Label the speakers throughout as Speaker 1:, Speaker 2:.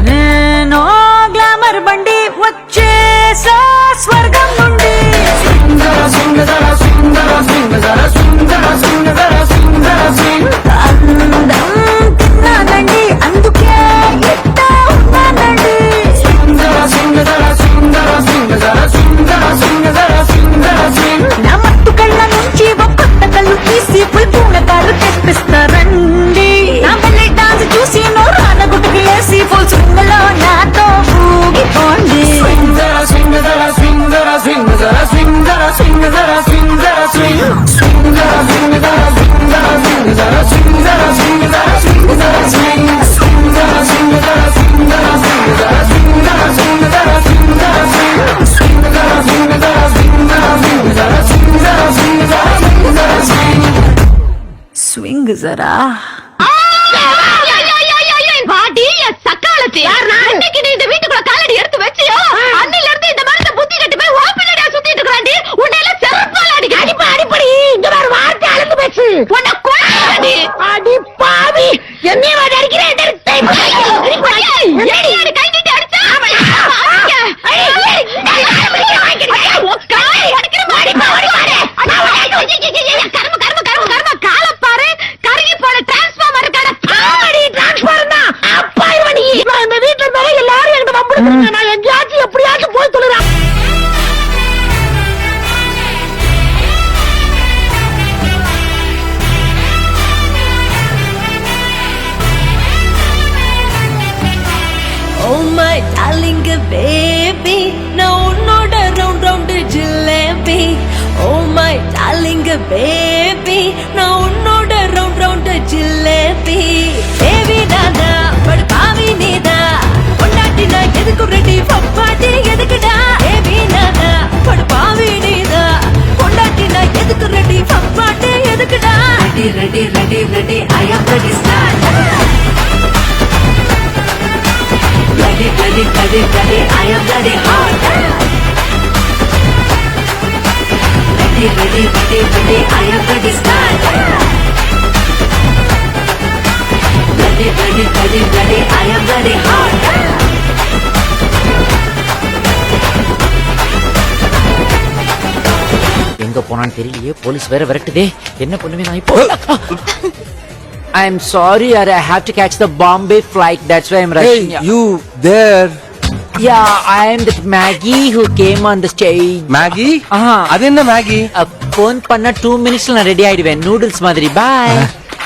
Speaker 1: నేను గ్లామర్ బండి వచ్చేసా స్వర్గం నుండి అందం తిన్నానండి అందుకే ఎట్టా ఉన్నానండి నా మట్టు కళ్ళ నుంచి ఒక్కొక్క కళ్ళు తీసి ఫుల్ పూనకాలు తెప్పిస్తారండి నా పెళ్లి డాన్స్ చూసి నోరాన గుట్టుకు వేసి ఫుల్ స్వింగ్లో నాతో ఊగిపోండి ஸ்விங் ஜரா
Speaker 2: இந்த வீட்டுக்குள்ள காலடி எடுத்து வச்சியோ அன்னில இருந்து இந்த மரத்தை புத்தி கட்டி போய் ஓப்பனடா சுத்திட்டு இருக்காண்டி உன்னையில செருப்பால அடிப்படி அடிப்படி இங்க வர வார்த்தை அளந்து பேசு உன்னை கொல்லடி அடி பாவி என்னைய வாடி அடிக்கிறேன் ஏடி கை நீட்டி அடிச்சா எப்படியாச்சும் போய் சொல்லுறான்.
Speaker 1: Oh my darling baby, now உன்னோட round round jalebi. Oh my darling baby, now உன்னோட round round ஜிலேபி. Baby நானா படு பாவி நீதா பொண்டாட்டினா எதுக்கு ரெடி பப்பாட்டி எதுக்குடா. Baby நானா படு பாவி நீதா பொண்டாட்டினா எதுக்கு ரெடி பப்பாட்டி எதுக்குடா. Ready ready ready ready I am ready start. Ready, ready, ready, ready, I am ready hard. Ready, ready, ready, ready, I am ready start. Ready, ready, ready, ready, I am ready hard.
Speaker 3: எங்க போனான்னு தெரியலையே, police வேற விரட்டுதே, என்ன பண்ணுவே நான் இப்போ. I'm sorry, I have to catch the Bombay flight. That's why I'm rushing.
Speaker 4: Hey, you there?
Speaker 3: Yeah, I am that Maggie who came on the stage.
Speaker 4: Maggie? அது என்ன Maggie?
Speaker 3: Phone பண்ண 2 minutesல நான் ரெடி ஆயிடுவேன். நூடுல்ஸ் மாதிரி. Bye.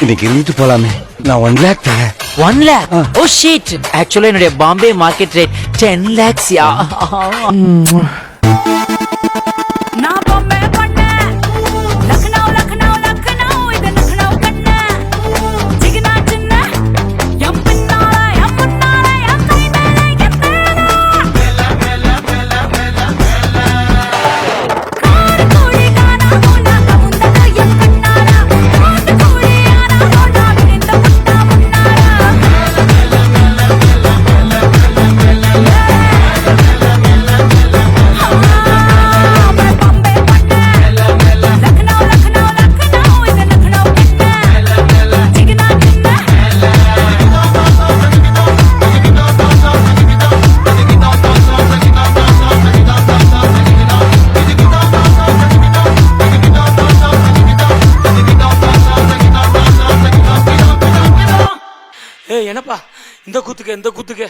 Speaker 4: இன்னைக்கு இருந்துட்டு போலாமே. நான் 1 lakh தரேன்.
Speaker 3: 1 lakh? Oh shit. Actually என்னுடைய Bombay market rate 10 lakhs.
Speaker 1: நான் பொம்மை பண்ண லக்னோ லக்னோ லக்னோ இது லக்னோ கண்ண ஜிகனா சின்ன எம் பின்னால எம் முன்னால எம் கை மேல எம் மேல காடு கோழி கானா முன்னா கமுந்தக எம் கண்ணாரா காடு கோழி ஆனா ஹோனா விரிந்த முன்னா முன்னாரா
Speaker 5: என்னப்பா இந்த கூத்துக்கு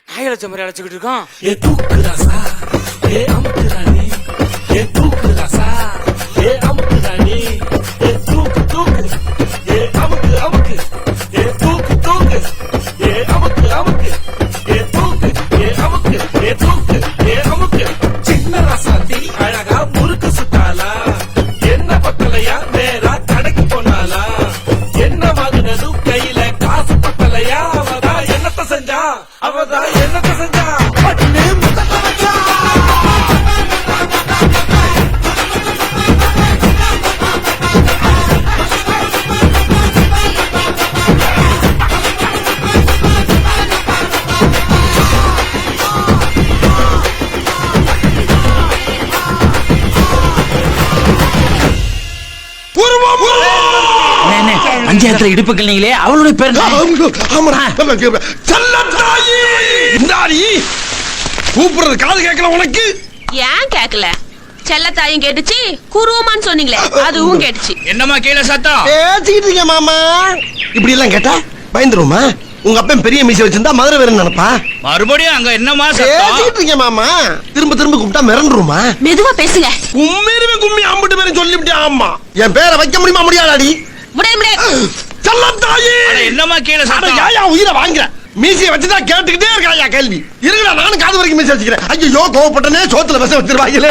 Speaker 5: நாய் அழைச்ச மாதிரி அழைச்சுக்கிட்டு இருக்கான்.
Speaker 6: சின்ன ரசாத்தி அழகா முறுக்கு சுட்டாலா என்ன பத்தலையா நேரா கடைக்கு போனாலா என்ன வாங்கினதும் கையில காசு பத்தலையா அவதான் என்னத்த செஞ்சா பட்டு முதல்ல வச்சா
Speaker 7: பஞ்சாயத்துல இடுப்பு கிள்ளீங்களே அவளுடைய பேர் என்ன?
Speaker 6: செல்லத்தாயி இந்தாடி கூப்பிடுறது காது கேட்கல உனக்கு.
Speaker 2: ஏன் கேக்கல? செல்லத்தாயும் கேட்டுச்சு, குருவமான்னு சொன்னீங்களே அதுவும் கேட்டுச்சு.
Speaker 7: என்னம்மா கீழே சத்தம்?
Speaker 6: பேசிக்கிட்டு இருக்கேன் மாமா. இப்படி எல்லாம் கேட்டா பயந்துருமா? உங்க அப்பன் பெரிய மீசை வச்சிருந்தா மதுரை வேற நினைப்பா.
Speaker 7: மறுபடியும் அங்க என்னமா சத்தம்?
Speaker 6: பேசிக்கிட்டு இருக்கேன் மாமா. திரும்ப திரும்ப கூப்பிட்டா மிரண்டுருமா?
Speaker 2: மெதுவா பேசுங்க.
Speaker 6: கும்மிருமே கும்மி அம்பிட்டு பேரும் சொல்லிவிட்டேன். ஆமா என் பேரை வைக்க முடியுமா? முடியாதாடி?
Speaker 2: முடியாது.
Speaker 6: செல்லத்தாயி
Speaker 7: என்னம்மா கீழே சத்தம்?
Speaker 6: யாயா உயிரை வாங்குற? மீசையை வச்சுதான் கேட்டுக்கிட்டே இருக்காயா கேள்வி. இருங்கடா நானும் காது வரைக்கும் மீசை வச்சுக்கிறேன். ஐயோ கோவப்பட்டனே சோத்துல விஷம் வச்சிருவாங்களே.